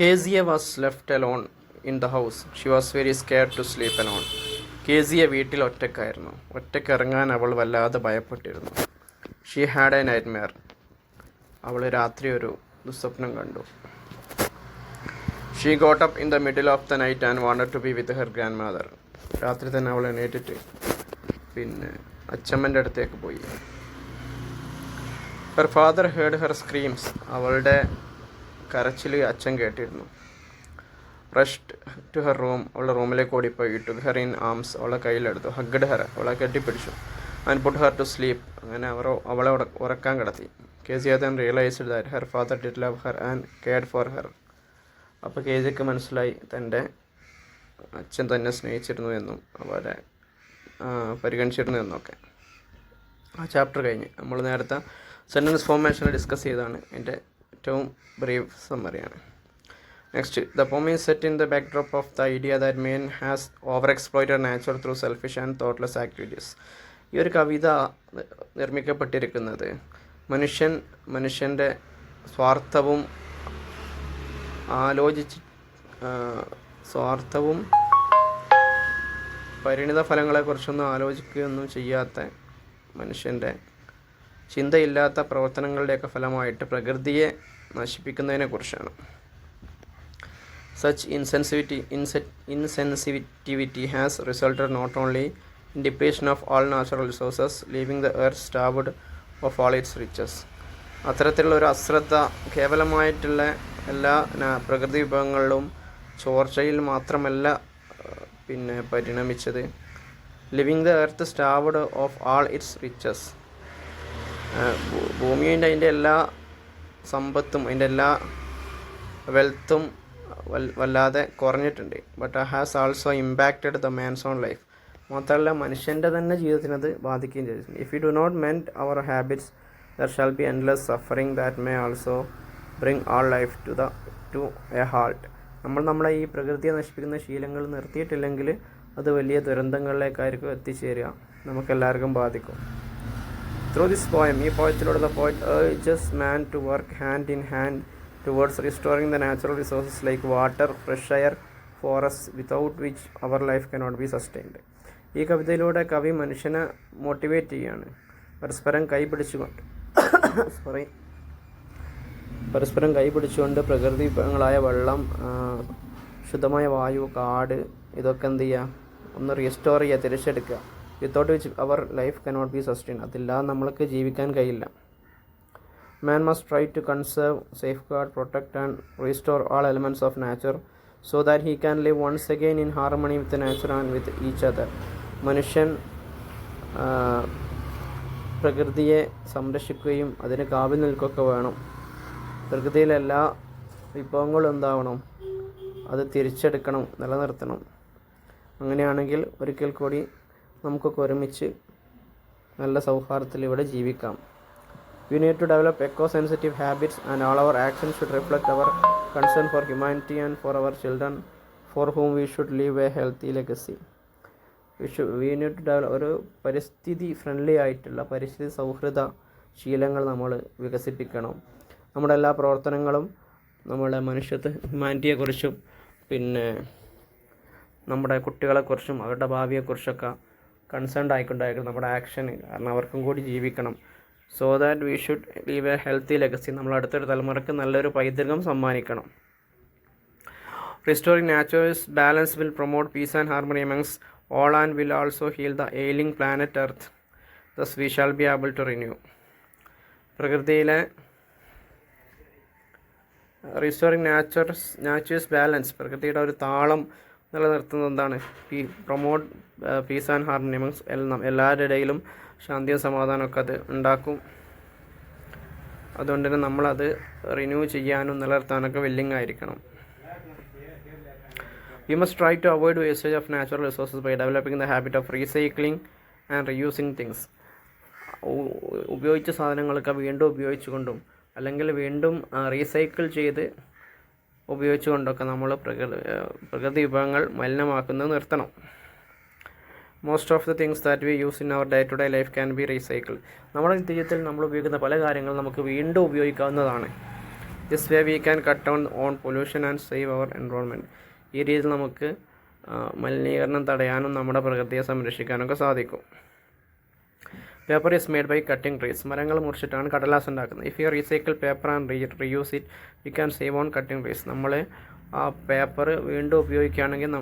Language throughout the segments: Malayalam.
Kezia was left alone in the house. She was very scared to sleep alone. കേസിയ വീട്ടിൽ ഒറ്റയ്ക്കായിരുന്നു. ഒറ്റയ്ക്കിറങ്ങാൻ അവൾ വല്ലാതെ ഭയപ്പെട്ടിരുന്നു. She had a nightmare. അവൾ രാത്രി ഒരു ദുസ്വപ്നം കണ്ടു. She got up in the middle of the night and wanted to be with her grandmother. രാത്രി തന്നെ അവൾ എണീറ്റിട്ട് അച്ചമ്മൻ്റെ അടുത്തേക്ക് പോയി. Her father heard her screams. അവളുടെ കരച്ചിൽ അച്ഛൻ കേട്ടിരുന്നു. Rushed to her room. അവളുടെ റൂമിലേക്ക് ഓടിപ്പോയി. Took her in arms. അവളെ കയ്യിലെടുത്തു. Hugged her. അവളെ കെട്ടിപ്പിടിച്ചു. And put her to sleep. അങ്ങനെ അവളെ ഉറക്കാൻ കിടത്തി. Kezia then realised that her father did love her and cared for her. അപ്പോൾ കേസിയക്ക് മനസ്സിലായി തൻ്റെ അച്ഛൻ തന്നെ സ്നേഹിച്ചിരുന്നു എന്നും അവരെ പരിഗണിച്ചിരുന്നു എന്നൊക്കെ. ആ ചാപ്റ്റർ കഴിഞ്ഞ് നമ്മൾ നേരത്തെ സെൻറ്റൻസ് ഫോർമേഷൻ ഡിസ്കസ് ചെയ്താണ്. എൻ്റെ ഏറ്റവും ബ്രീഫ് സമ്മറിയാണ്. Next, the poem is set in the backdrop of the idea that man has overexploited nature through selfish and thoughtless activities. ഈ ഒരു കവിത നിർമ്മിക്കപ്പെട്ടിരിക്കുന്നത് മനുഷ്യൻ്റെ സ്വാർത്ഥവും പരിണിത ഫലങ്ങളെക്കുറിച്ചൊന്നും ആലോചിക്കുകയൊന്നും ചെയ്യാത്ത മനുഷ്യൻ്റെ ചിന്തയില്ലാത്ത പ്രവർത്തനങ്ങളുടെയൊക്കെ ഫലമായിട്ട് പ്രകൃതിയെ നശിപ്പിക്കുന്നതിനെക്കുറിച്ചാണ്. Such insensitivity has resulted not only in depletion of all natural resources, leaving the earth starved of all its riches. അത്തരത്തിലുള്ള ഒരു അശ്രദ്ധ കേവലമായിട്ടുള്ള എല്ലാ പ്രകൃതി വിഭവങ്ങളിലും ചോർച്ചയിൽ മാത്രമല്ല പരിണമിച്ചത്. Living the earth starved of all its riches. ഭൂമിയുടെ അതിൻ്റെ എല്ലാ സമ്പത്തും അതിൻ്റെ എല്ലാ വെൽത്തും വല്ലാതെ കുറഞ്ഞിട്ടുണ്ട്. But has also impacted the man's on life. മാത്രമല്ല മനുഷ്യൻ്റെ തന്നെ ജീവിതത്തിനത് ബാധിക്കുകയും ചെയ്തിട്ടുണ്ട്. If you do not mend our habits there shall be endless suffering that may also bring all life to a halt. നമ്മളെ ഈ പ്രകൃതിയെ നശിപ്പിക്കുന്ന ശീലങ്ങൾ നിർത്തിയിട്ടില്ലെങ്കിൽ അത് വലിയ ദുരന്തങ്ങളിലേക്കായിരിക്കും എത്തിച്ചേരുക, നമുക്കെല്ലാവർക്കും ബാധിക്കും. ത്രൂ ദിസ് പോയം, ഈ പോയത്തിലൂടെ the poet urges man to work hand in hand towards restoring the natural resources like water, fresh air, forests, without which our life cannot be sustained. ഈ കവിതയിലൂടെ കവി മനുഷ്യനെ മോട്ടിവേറ്റ് ചെയ്യാണ്. പരസ്പരം കൈപിടിച്ചുകൊണ്ട് പ്രകൃതി വിഭവങ്ങളായ വെള്ളം, ശുദ്ധമായ വായു, കാട്, ഇതൊക്കെ എന്ത് ചെയ്യുക, ഒന്ന് റീസ്റ്റോർ ചെയ്യുക, തിരിച്ചെടുക്കുക. Without which our life cannot be sustain. അതില്ലാതെ നമ്മൾക്ക് ജീവിക്കാൻ കഴിയില്ല. Man must try to conserve, safeguard, protect and restore all elements of nature so that he can live once again in harmony with the nature and with each other. മനുഷ്യൻ പ്രകൃതിയെ സംരക്ഷിക്കുകയും അതിന് കാവൽ നിൽക്കുകയൊക്കെ വേണം. പ്രകൃതിയിലെ എല്ലാ വിഭവങ്ങളും എന്താവണം, അത് തിരിച്ചെടുക്കണം, നിലനിർത്തണം. അങ്ങനെയാണെങ്കിൽ ഒരിക്കൽ കൂടി നമുക്കൊക്കെ ഒരുമിച്ച് നല്ല സൗഹാർദ്ദത്തിൽ ഇവിടെ ജീവിക്കാം. We need to develop eco-sensitive habits and all our actions should reflect our concern for humanity and for our children for whom we should leave a healthy legacy. We need to develop ഒരു പരിസ്ഥിതി ഫ്രണ്ട്ലി ആയിട്ടുള്ള പരിസ്ഥിതി സൗഹൃദ ശീലങ്ങൾ നമ്മൾ വികസിപ്പിക്കണം. നമ്മുടെ എല്ലാ പ്രവർത്തനങ്ങളും നമ്മുടെ ഹ്യൂമാനിറ്റിയെക്കുറിച്ചും നമ്മുടെ കുട്ടികളെക്കുറിച്ചും അവരുടെ ഭാവിയെക്കുറിച്ചൊക്കെ കൺസേൺഡ് ആയിക്കൊണ്ടായിരിക്കും നമ്മുടെ ആക്ഷന്. കാരണം അവർക്കും കൂടി ജീവിക്കണം. So that we should leave a healthy legacy. നമ്മൾ അടുത്തൊരു തലമുറയ്ക്ക് നല്ലൊരു പൈതൃകം സമ്മാനിക്കണം. Restoring naturals balance will promote peace and harmony amongst all and will also heal the ailing planet earth. Thus we shall be able to renew. പ്രകൃതിയിലെ റിസ്റ്റോറിംഗ് നാച്ചുറൽസ് ബാലൻസ്, പ്രകൃതിയുടെ ഒരു താളം നിലനിർത്തുന്നത് എന്താണ്? Promote peace and harmony amongst. എല്ലാവരുടെ ഇടയിലും ശാന്തിയും സമാധാനമൊക്കെ അത് ഉണ്ടാക്കും. അതുകൊണ്ട് തന്നെ നമ്മളത് റിന്യൂ ചെയ്യാനും നിലനിർത്താനൊക്കെ വില്ലിങ് ആയിരിക്കണം. We must try to avoid wastage of natural resources by developing the habit of recycling and reusing things. ഉപയോഗിച്ച സാധനങ്ങളൊക്കെ വീണ്ടും ഉപയോഗിച്ചുകൊണ്ടും അല്ലെങ്കിൽ വീണ്ടും റീസൈക്കിൾ ചെയ്ത് ഉപയോഗിച്ചുകൊണ്ടൊക്കെ നമ്മൾ പ്രകൃതി വിഭവങ്ങൾ മലിനമാക്കുന്നത് നിർത്തണം. Most of the things that we use in our day-to-day life can be recycled. നമ്മുടെ ജീവിതത്തിൽ നമ്മൾ ഉപയോഗിക്കുന്ന പല കാര്യങ്ങളും നമുക്ക് വീണ്ടും ഉപയോഗിക്കാവുന്നതാണ്. This way we can cut down on pollution and save our environment. ഈ രീതിയിൽ നമുക്ക് മലിനീകരണം തടയാനും നമ്മുടെ പ്രകൃതിയെ സംരക്ഷിക്കാനൊക്കെ സാധിക്കും. Paper is made by cutting trees. മരങ്ങൾ മുറിച്ചിട്ടാണ് കടലാസ് ഉണ്ടാക്കുന്നത്. If you recycle paper and reuse it you can save on cutting trees. നമ്മൾ ആ പേപ്പർ വീണ്ടും ഉപയോഗിക്കുകയാണെങ്കിൽ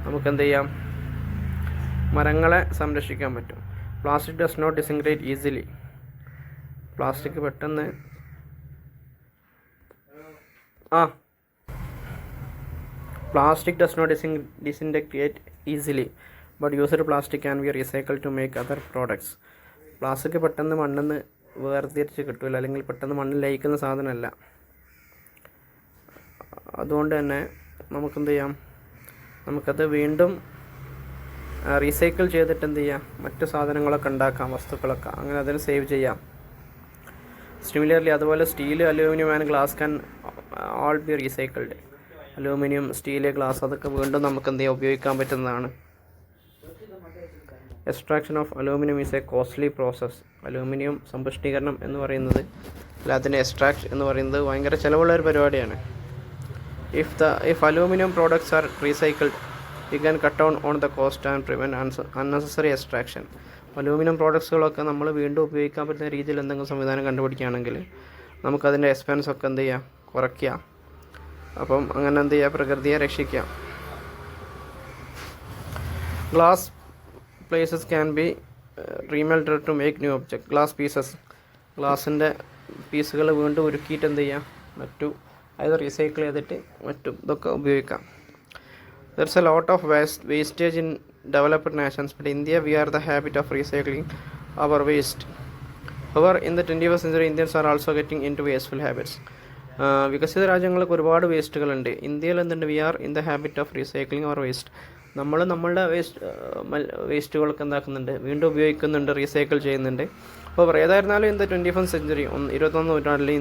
നമുക്ക് എന്ത് ചെയ്യാം, മരങ്ങളെ സംരക്ഷിക്കാൻ പറ്റും. Plastic does not disintegrate easily. Plastic പെട്ടെന്ന് Plastic does not disintegrate easily, but used plastic can be recycled to make other products. Plastic പെട്ടെന്ന് മണ്ണിൽ നിന്ന് വേർതിരിച്ച് കിട്ടില്ല, അല്ലെങ്കിൽ പെട്ടെന്ന് മണ്ണിൽ ലയിക്കുന്ന സാധനമല്ല. അതുകൊണ്ട് തന്നെ നമുക്കെന്ത് ചെയ്യാം, നമുക്കത് വീണ്ടും റീസൈക്കിൾ ചെയ്തിട്ട് എന്ത് ചെയ്യാം, മറ്റു സാധനങ്ങളൊക്കെ ഉണ്ടാക്കാം, വസ്തുക്കളൊക്കെ അങ്ങനെ അതിന് സേവ് ചെയ്യാം. സിമിലർലി അതുപോലെ steel, aluminium and glass can all be recycled. Aluminium, steel, glass അതൊക്കെ വീണ്ടും നമുക്ക് എന്ത് ചെയ്യാം, ഉപയോഗിക്കാൻ പറ്റുന്നതാണ്. Extraction of aluminium is a costly process. Aluminium സമ്പുഷ്ടീകരണം എന്ന് പറയുന്നത്, അല്ല അതിൻ്റെ എക്സ്ട്രാക്ട് എന്ന് പറയുന്നത് ഭയങ്കര ചിലവുള്ള ഒരു പരിപാടിയാണ്. If aluminium products are recycled you can cut down on the cost and prevent unnecessary extraction. Aluminium പ്രോഡക്ട്സുകളൊക്കെ നമ്മൾ വീണ്ടും ഉപയോഗിക്കാൻ പറ്റുന്ന രീതിയിൽ എന്തെങ്കിലും സംവിധാനം കണ്ടുപിടിക്കുകയാണെങ്കിൽ നമുക്കതിൻ്റെ എക്സ്പെൻസൊക്കെ എന്ത് ചെയ്യാം, കുറയ്ക്കാം. അപ്പം അങ്ങനെ എന്ത് ചെയ്യുക, പ്രകൃതിയെ രക്ഷിക്കാം. Glass places can be remelted to make new object. Glass pieces, ഗ്ലാസിൻ്റെ പീസുകൾ വീണ്ടും ഉരുക്കിയിട്ട് എന്ത് ചെയ്യാം, അത് റീസൈക്കിൾ ചെയ്തിട്ട് മറ്റും ഇതൊക്കെ ഉപയോഗിക്കാം. There's a lot of wastage in developed nations, but in India we are the habit of recycling our waste. However, in the 21st century, Indians are also getting into wasteful habits. വികസിത രാജ്യങ്ങൾക്ക് ഒരുപാട് വേസ്റ്റുകളുണ്ട്. ഇന്ത്യയിൽ എന്തുണ്ട്, we are in the habit of recycling our waste. നമ്മളുടെ വേസ്റ്റുകളൊക്കെ എന്താക്കുന്നുണ്ട്, വീണ്ടും ഉപയോഗിക്കുന്നുണ്ട്, റീസൈക്കിൾ ചെയ്യുന്നുണ്ട്. അപ്പോൾ ഏതായിരുന്നാലും ഇൻ ദ 21st century 21ാം നൂറ്റാണ്ടിൽ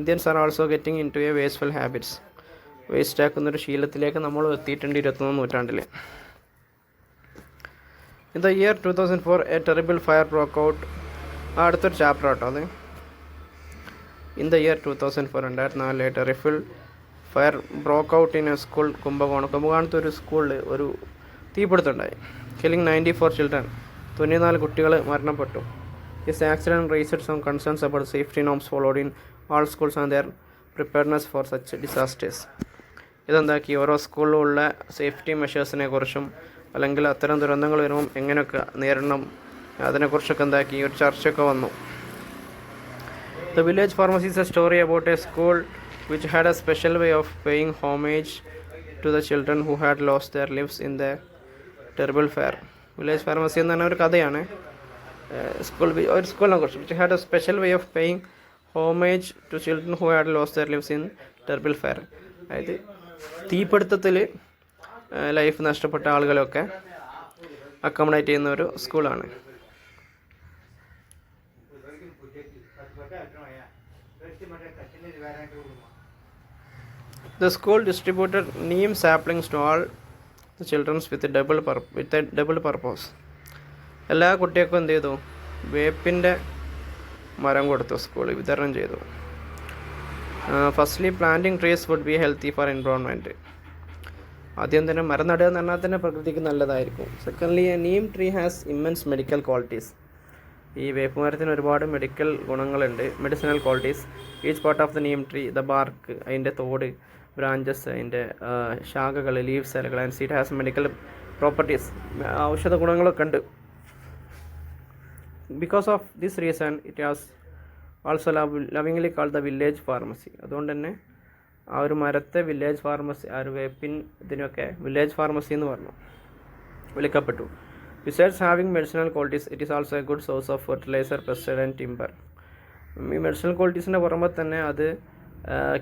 Indians are also getting in to a wasteful habits. Waste ആക്കുന്നൊരു ശീലത്തിലേക്ക് നമ്മൾ എത്തിയിട്ടുണ്ട് 21ാം നൂറ്റാണ്ടിൽ. In the year 2004 a terrible fire broke out. അടുത്തൊരു ചാപ്റ്റർ ആട്ടോ അത്. In the year 2004 2004 a terrible fire broke out in a school കുംഭകോണത്ത് ഒരു സ്കൂളിൽ ഒരു തീപിടുത്തമുണ്ടായി. Killing 94 children. 94 കുട്ടികൾ മരണപ്പെട്ടു. This accident raised some concerns about safety norms followed in all schools and their preparedness for such disasters. ഇതെന്താക്കി, ഓരോ സ്കൂളിലുള്ള സേഫ്റ്റി മെഷേഴ്സിനെ കുറിച്ചും അല്ലെങ്കിൽ അത്തരം ദുരന്തങ്ങൾ വരുമ്പം എങ്ങനെയൊക്കെ നേരിടണം അതിനെക്കുറിച്ചൊക്കെ എന്താക്കി ഒരു ചർച്ചയൊക്കെ വന്നു. The village pharmacy is a story about a school which had a special way of paying homage to the children who had lost their lives in the terrible fire. Village pharmacy എന്ന് പറഞ്ഞ ഒരു കഥയാണ്. ഒരു സ്കൂളിനെ കുറിച്ച്, which had a special way of paying homage to children who had lost their lives in terrible fire. അതായത് തീപിടുത്തത്തിൽ ലൈഫ് നഷ്ടപ്പെട്ട ആളുകളൊക്കെ അക്കോമഡേറ്റ് ചെയ്യുന്ന ഒരു സ്കൂളാണ്. The school distributed neem saplings to all the children with a double purpose. എല്ലാ കുട്ടികൾക്കും എന്ത് ചെയ്തു, വേപ്പിൻ്റെ മരം കൊടുത്തു, സ്കൂളിൽ വിതരണം ചെയ്തു. Firstly planting trees would be healthy for environment. ആദ്യം തന്നെ മരം നടുക എന്ന് പറഞ്ഞാൽ തന്നെ പ്രകൃതിക്ക് നല്ലതായിരിക്കും. Secondly a neem tree has immense medical qualities. ഈ വേപ്പ് മരത്തിന് ഒരുപാട് മെഡിക്കൽ ഗുണങ്ങളുണ്ട്, medicinal qualities. Each part of the neem tree, the bark, അതിൻ്റെ തോട്, ബ്രാഞ്ചസ്, അതിൻ്റെ ശാഖകൾ, ലീവ്സ്, ഇലകൾ and seed has medical properties, ഔഷധ ഗുണങ്ങളൊക്കെ ഉണ്ട്. Because of this reason it has also lovingly called the village pharmacy. അതുകൊണ്ട് തന്നെ ആ ഒരു മരത്തെ വില്ലേജ് ഫാർമസി, ആ ഒരു വേപ്പിൻ ഇതിനൊക്കെ വില്ലേജ് ഫാർമസി എന്ന് പറഞ്ഞു വിളിക്കപ്പെട്ടു. Besides having medicinal qualities it is also a good source of fertiliser, pesticide and timber. ഈ മെഡിസിനൽ ക്വാളിറ്റീസിൻ്റെ പുറമെ തന്നെ അത്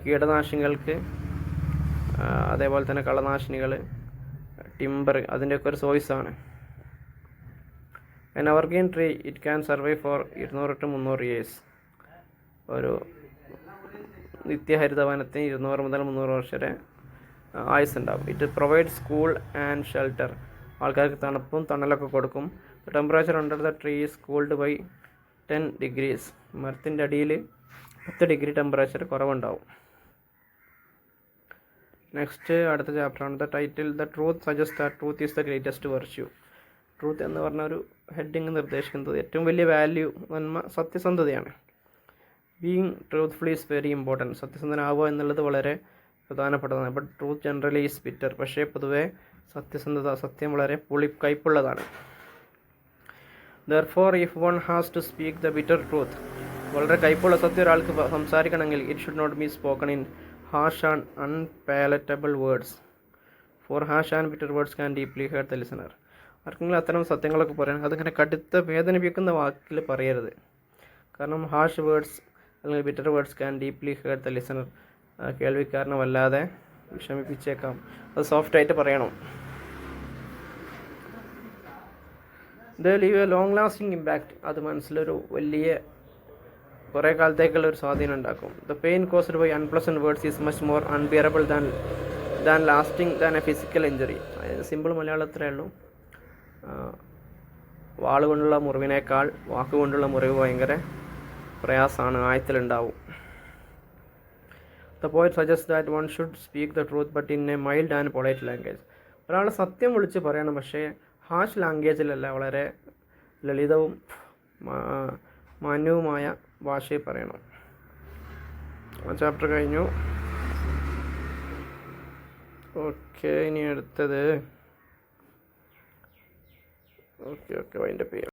കീടനാശിനികൾക്ക്, അതേപോലെ തന്നെ കളനാശിനികൾ, ടിമ്പർ, അതിൻ്റെയൊക്കെ ഒരു സോഴ്സാണ്. An evergreen tree it can survive for 200 to 300 years. ഒരു നിത്യഹരിതവനത്തിന് 200 മുതൽ 300 വർഷം വരെ ആയുസ് ഉണ്ടാകും. It provide cool and shelter. ആൾക്കാർക്ക് തണുപ്പും തണലൊക്കെ കൊടുക്കും. Temperature under the tree is cooled by 10 degrees. മരത്തിൻ്റെ അടിയിൽ 10 ഡിഗ്രി ടെമ്പറേച്ചർ കുറവുണ്ടാവും. നെക്സ്റ്റ് അടുത്ത ചാപ്റ്ററാണ് the title the truth suggest that truth is the greatest virtue. Truth എന്ന് പറഞ്ഞ ഒരു ഹെഡിങ് നിർദ്ദേശിക്കുന്നത് ഏറ്റവും വലിയ വാല്യൂ നന്മ സത്യസന്ധതയാണ്. Being truthful is very important. സത്യസന്ധനാവുക എന്നുള്ളത് വളരെ പ്രധാനപ്പെട്ടതാണ്. But truth generally is bitter. പക്ഷേ പൊതുവേ സത്യം വളരെ കയ്പുള്ളതാണ്. Therefore if one has to speak the bitter truth, വളരെ കയ്പുള്ള സത്യം ഒരാൾക്ക് സംസാരിക്കണമെങ്കിൽ it should not be spoken in harsh and unpalatable words, four hash and bitter words can deeply hurt the listener. ആർക്കെങ്കിലും അത്തരം സത്യങ്ങളൊക്കെ പറയണം, അതിങ്ങനെ കടുത്ത വേദനിപ്പിക്കുന്ന വാക്കിൽ പറയരുത്. കാരണം ഹാഷ് വേർഡ്സ് അല്ലെങ്കിൽ bitter words can deeply hurt the listener, കേൾവിക്കാരനെ വല്ലാതെ വിഷമിപ്പിച്ചേക്കാം. അത് സോഫ്റ്റായിട്ട് പറയണം. The leave a long lasting impact. അത് മനസ്സിലൊരു വലിയ കുറേ കാലത്തേക്കുള്ള ഒരു സ്വാധീനം ഉണ്ടാക്കും. The pain caused by unpleasant words is much more unbearable than lasting than a physical injury. അതായത് സിമ്പിൾ മലയാളത്തിലേ ഉള്ളൂ. വാളുകൊണ്ടുള്ള മുറിവിനേക്കാൾ വാക്കുകൊണ്ടുള്ള മുറിവ് ഭയങ്കര പ്രയാസമാണ്, ആഴത്തിലുണ്ടാവും. The poet suggest that one should speak the truth but in A mild and polite language. ഒരാൾ സത്യം വിളിച്ച് പറയണം, പക്ഷേ ഹാഷ് ലാംഗ്വേജിലല്ല, വളരെ ലളിതവും മാന്യവുമായ ഭാഷയിൽ പറയണം. ആ ചാപ്റ്റർ കഴിഞ്ഞു. ഓക്കെ, ഇനി അടുത്തത് ഓക്കെ വൈൻഡപ്പ് ചെയ്യാം.